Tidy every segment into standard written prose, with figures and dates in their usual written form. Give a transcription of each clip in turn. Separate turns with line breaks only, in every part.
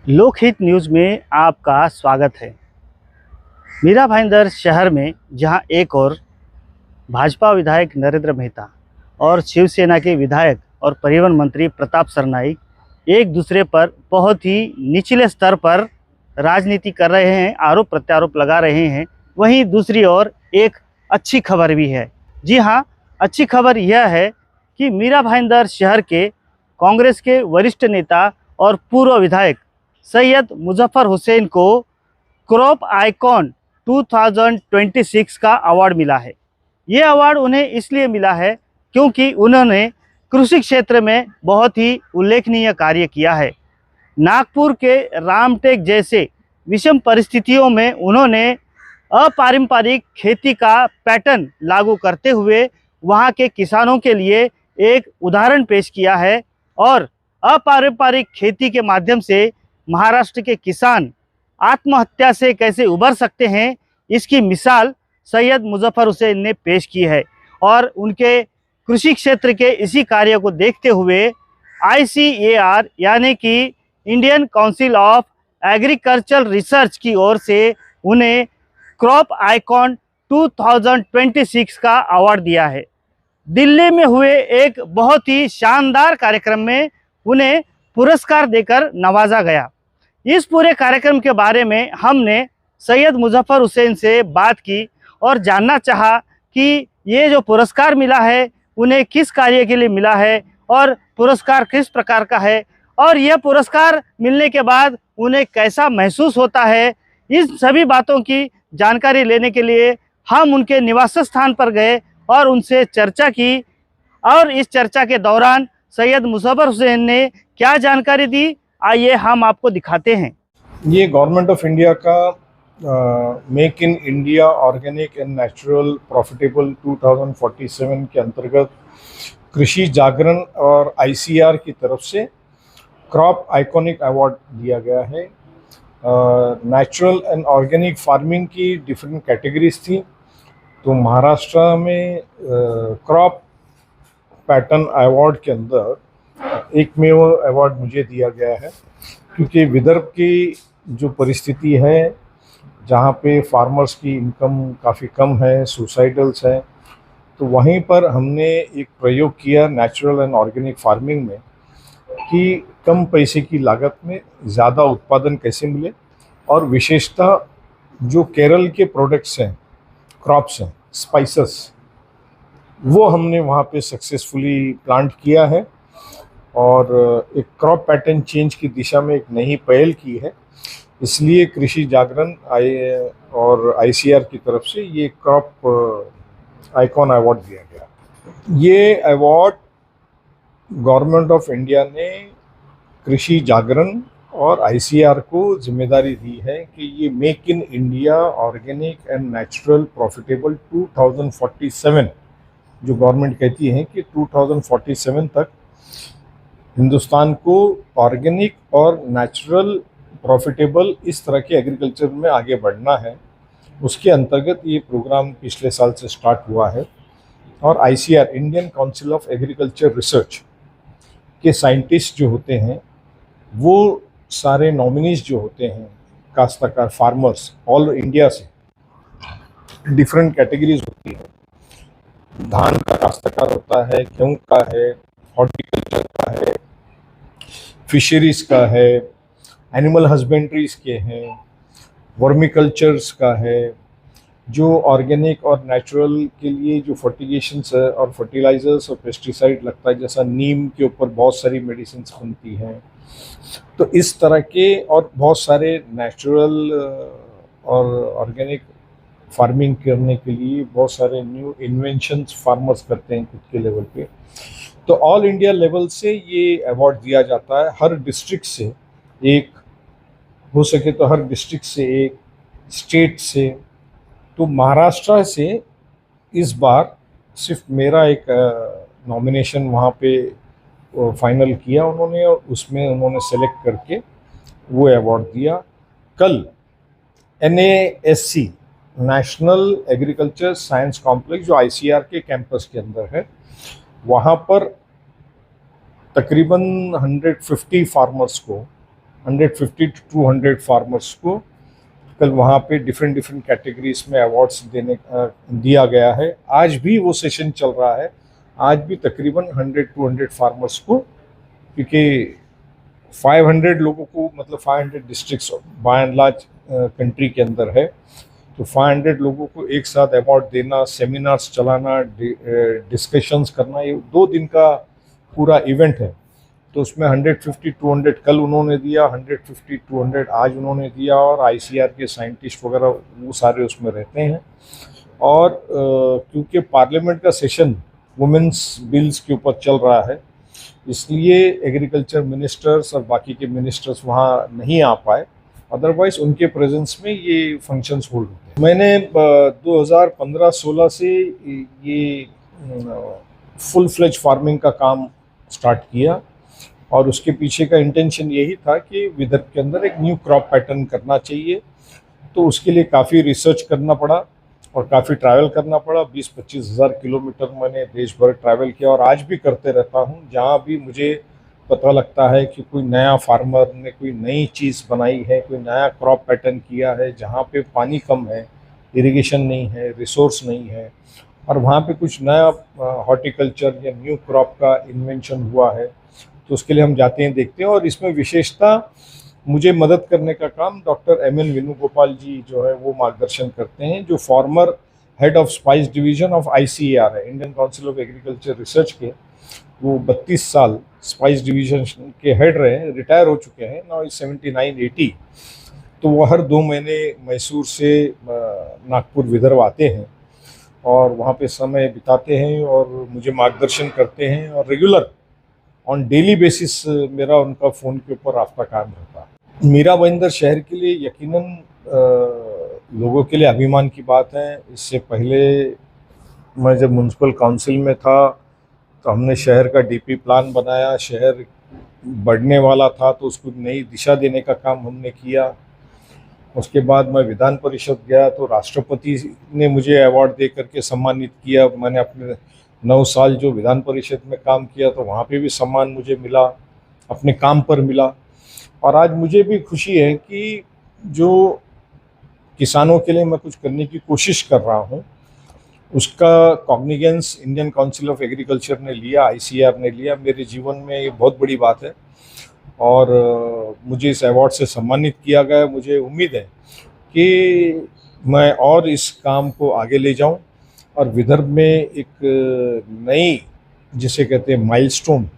लोकहित न्यूज़ में आपका स्वागत है। मीरा भाईंदर शहर में जहां एक और भाजपा विधायक नरेंद्र मेहता और शिवसेना के विधायक और परिवहन मंत्री प्रताप सरनाईक एक दूसरे पर बहुत ही निचले स्तर पर राजनीति कर रहे हैं, आरोप प्रत्यारोप लगा रहे हैं। वहीं दूसरी ओर एक अच्छी खबर भी है। जी हां, अच्छी खबर यह है कि मीरा भाईंदर शहर के कांग्रेस के वरिष्ठ नेता और पूर्व विधायक सैयद मुजफ्फर हुसैन को क्रॉप आइकॉन 2026 का अवार्ड मिला है। ये अवार्ड उन्हें इसलिए मिला है क्योंकि उन्होंने कृषि क्षेत्र में बहुत ही उल्लेखनीय कार्य किया है। नागपुर के रामटेक जैसे विषम परिस्थितियों में उन्होंने अपारंपरिक खेती का पैटर्न लागू करते हुए वहाँ के किसानों के लिए एक उदाहरण पेश किया है और अपारंपरिक खेती के माध्यम से महाराष्ट्र के किसान आत्महत्या से कैसे उबर सकते हैं, इसकी मिसाल सैयद मुजफ्फर हुसैन ने पेश की है। और उनके कृषि क्षेत्र के इसी कार्य को देखते हुए ICAR यानी कि Indian council of agricultural research की ओर से उन्हें क्रॉप आइकॉन 2026 का अवार्ड दिया है। दिल्ली में हुए एक बहुत ही शानदार कार्यक्रम में उन्हें पुरस्कार देकर नवाजा गया। इस पूरे कार्यक्रम के बारे में हमने सैयद मुजफ्फर हुसैन से बात की और जानना चाहा कि ये जो पुरस्कार मिला है उन्हें किस कार्य के लिए मिला है और पुरस्कार किस प्रकार का है और यह पुरस्कार मिलने के बाद उन्हें कैसा महसूस होता है। इस सभी बातों की जानकारी लेने के लिए हम उनके निवास स्थान पर गए और उनसे चर्चा की और इस चर्चा के दौरान सैयद मुजफ्फर हुसैन ने क्या जानकारी दी, आइए हम आपको दिखाते हैं।
ये गवर्नमेंट ऑफ इंडिया का make in India organic and natural profitable 2047 के अंतर्गत कृषि जागरण और ICAR की तरफ से क्रॉप आइकॉनिक अवार्ड दिया गया है। नेचुरल एंड ऑर्गेनिक फार्मिंग की डिफरेंट कैटेगरीज थी, तो महाराष्ट्र में क्रॉप पैटर्न अवार्ड के अंदर एकमेव अवार्ड मुझे दिया गया है, क्योंकि विदर्भ की जो परिस्थिति है जहाँ पे फार्मर्स की इनकम काफ़ी कम है, सुसाइडल्स है, तो वहीं पर हमने एक प्रयोग किया नेचुरल एंड ऑर्गेनिक फार्मिंग में कि कम पैसे की लागत में ज़्यादा उत्पादन कैसे मिले। और विशेषतः जो केरल के प्रोडक्ट्स हैं, क्रॉप्स हैं, स्पाइसेस, वो हमने वहाँ पे सक्सेसफुली प्लांट किया है और एक क्रॉप पैटर्न चेंज की दिशा में एक नई पहल की है। इसलिए कृषि जागरण और ICAR की तरफ से ये क्रॉप आइकॉन अवार्ड दिया गया। ये अवार्ड गवर्नमेंट ऑफ इंडिया ने कृषि जागरण और ICAR को जिम्मेदारी दी है कि ये make in India organic and natural profitable 2047, जो गवर्नमेंट कहती है कि 2047 तक हिंदुस्तान को ऑर्गेनिक और नेचुरल प्रॉफिटेबल इस तरह के एग्रीकल्चर में आगे बढ़ना है। उसके अंतर्गत ये प्रोग्राम पिछले साल से स्टार्ट हुआ है और ICAR Indian council of agriculture research के साइंटिस्ट जो होते हैं, वो सारे नॉमिनीज जो होते हैं, काश्तकार फार्मर्स ऑल इंडिया से, डिफरेंट कैटेगरीज होती है। धान का काश्तकार होता है, गेहूँ का है, हॉर्टिकल्चर का है, फिशरीज का है, एनिमल हस्बेंड्रीज के हैं, वर्मिकल्चर्स का है, जो ऑर्गेनिक और नेचुरल के लिए जो फर्टिगेशंस है और फर्टिलाइजर्स और पेस्टिसाइड लगता है, जैसा नीम के ऊपर बहुत सारी मेडिसिन बनती हैं, तो इस तरह के और बहुत सारे नेचुरल और ऑर्गेनिक फार्मिंग करने के लिए बहुत सारे न्यू इन्वेंशंस फार्मर्स करते हैं खुद के लेवल पे। तो ऑल इंडिया लेवल से ये अवार्ड दिया जाता है। हर डिस्ट्रिक्ट से एक, हो सके तो हर डिस्ट्रिक्ट से एक, स्टेट से। तो महाराष्ट्र से इस बार सिर्फ मेरा एक नॉमिनेशन वहाँ पे फाइनल किया उन्होंने और उसमें उन्होंने सेलेक्ट करके वो अवार्ड दिया। कल NASC national agriculture science complex जो ICAR के कैंपस के अंदर है, वहाँ पर तकरीबन 150 फार्मर्स को 150 to 200 फार्मर्स को कल वहाँ पे डिफरेंट कैटेगरीज में अवार्ड्स दिया गया है। आज भी वो सेशन चल रहा है। आज भी तकरीबन 100-200 फार्मर्स को, क्योंकि 500 लोगों को, मतलब 500 districts by and large country के अंदर है, तो 500 लोगों को एक साथ अवार्ड देना, सेमिनार्स चलाना, डिस्कशंस करना, ये 2 दिन का पूरा इवेंट है। तो उसमें 150-200 कल उन्होंने दिया, 150-200 आज उन्होंने दिया, और ICAR के साइंटिस्ट वगैरह वो सारे उसमें रहते हैं। और क्योंकि पार्लियामेंट का सेशन वुमेंस बिल्स के ऊपर चल रहा है, इसलिए एग्रीकल्चर मिनिस्टर्स और बाकी के मिनिस्टर्स वहाँ नहीं आ पाए, अदरवाइज उनके प्रेजेंस में ये फंक्शंस होल्ड होते हैं। मैंने 2015-16 से ये फुल फ्लेज फार्मिंग का काम स्टार्ट किया, और उसके पीछे का इंटेंशन यही था कि विदर्भ के अंदर एक न्यू क्रॉप पैटर्न करना चाहिए। तो उसके लिए काफ़ी रिसर्च करना पड़ा और काफ़ी ट्रैवल करना पड़ा। 20-25 हज़ार किलोमीटर मैंने देश भर ट्रैवल किया, और आज भी करते रहता हूँ। जहाँ भी मुझे पता लगता है कि कोई नया फार्मर ने कोई नई चीज़ बनाई है, कोई नया क्रॉप पैटर्न किया है, जहाँ पे पानी कम है, इरिगेशन नहीं है, रिसोर्स नहीं है, और वहाँ पे कुछ नया हॉर्टिकल्चर या न्यू क्रॉप का इन्वेंशन हुआ है, तो उसके लिए हम जाते हैं, देखते हैं। और इसमें विशेषता मुझे मदद करने का काम डॉक्टर MN वेणुगोपाल जी जो है वो मार्गदर्शन करते हैं, जो farmer head of spice division of ICAR है, Indian council of agriculture research के। वो 32 साल स्पाइस डिवीजन के हेड रहे हैं, रिटायर हो चुके हैं, नाउ 79-80। तो वो हर 2 महीने मैसूर से नागपुर विदर्भ आते हैं और वहाँ पे समय बिताते हैं और मुझे मार्गदर्शन करते हैं, और रेगुलर ऑन डेली बेसिस मेरा उनका फ़ोन के ऊपर राब्ता कायम रहता है। मीरा भाईंदर शहर के लिए यकीनन लोगों के लिए अभिमान की बात है। इससे पहले मैं जब म्यूनसिपल काउंसिल में था तो हमने शहर का DP प्लान बनाया। शहर बढ़ने वाला था तो उसको नई दिशा देने का काम हमने किया। उसके बाद मैं विधान परिषद गया तो राष्ट्रपति ने मुझे अवार्ड दे करके सम्मानित किया। मैंने अपने 9 साल जो विधान परिषद में काम किया तो वहाँ पे भी सम्मान मुझे मिला, अपने काम पर मिला। और आज मुझे भी खुशी है कि जो किसानों के लिए मैं कुछ करने की कोशिश कर रहा हूँ उसका cognizance Indian council of agriculture ने लिया, ICAR ने लिया। मेरे जीवन में ये बहुत बड़ी बात है और मुझे इस अवार्ड से सम्मानित किया गया। मुझे उम्मीद है कि मैं और इस काम को आगे ले जाऊं और विदर्भ में एक नई, जिसे कहते हैं माइलस्टोन,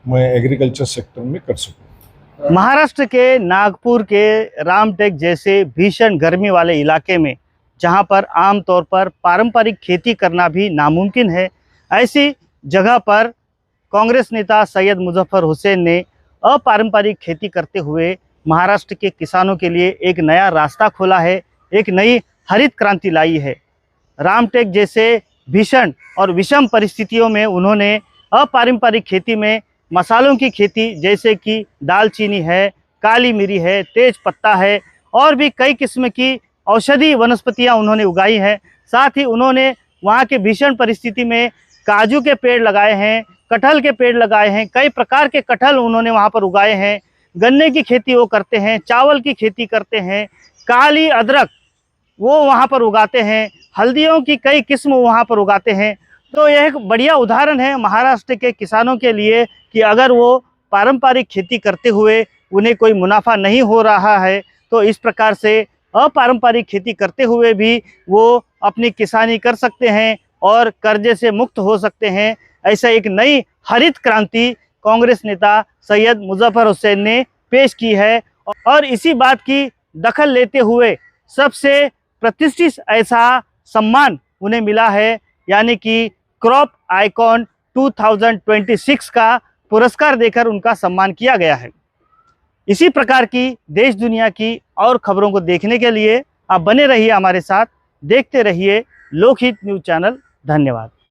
मैं एग्रीकल्चर सेक्टर में कर सकूं।
महाराष्ट्र के नागपुर के रामटेक जैसे भीषण गर्मी वाले इलाके में जहां पर आमतौर पर पारंपरिक खेती करना भी नामुमकिन है, ऐसी जगह पर कांग्रेस नेता सैयद मुजफ्फर हुसैन ने अपारंपरिक खेती करते हुए महाराष्ट्र के किसानों के लिए एक नया रास्ता खोला है, एक नई हरित क्रांति लाई है। रामटेक जैसे भीषण और विषम परिस्थितियों में उन्होंने अपारंपरिक खेती में मसालों की खेती जैसे कि दालचीनी है, काली मिरी है, तेज पत्ता है और भी कई किस्म की औषधि वनस्पतियां उन्होंने उगाई हैं। साथ ही उन्होंने वहाँ के भीषण परिस्थिति में काजू के पेड़ लगाए हैं, कटहल के पेड़ लगाए हैं, कई प्रकार के कटहल उन्होंने वहाँ पर उगाए हैं। गन्ने की खेती वो करते हैं, चावल की खेती करते हैं, काली अदरक वो वहाँ पर उगाते हैं, हल्दियों की कई किस्म वहाँ पर उगाते हैं। तो यह एक बढ़िया उदाहरण है महाराष्ट्र के किसानों के लिए कि अगर वो पारंपरिक खेती करते हुए उन्हें कोई मुनाफा नहीं हो रहा है तो इस प्रकार से अपारंपरिक खेती करते हुए भी वो अपनी किसानी कर सकते हैं और कर्जे से मुक्त हो सकते हैं। ऐसा एक नई हरित क्रांति कांग्रेस नेता सैयद मुजफ्फर हुसैन ने पेश की है और इसी बात की दखल लेते हुए सबसे प्रतिष्ठित ऐसा सम्मान उन्हें मिला है, यानी कि क्रॉप आइकॉन 2026 का पुरस्कार देकर उनका सम्मान किया गया है। इसी प्रकार की देश दुनिया की और खबरों को देखने के लिए आप बने रहिए हमारे साथ, देखते रहिए लोकहित न्यूज़ चैनल। धन्यवाद।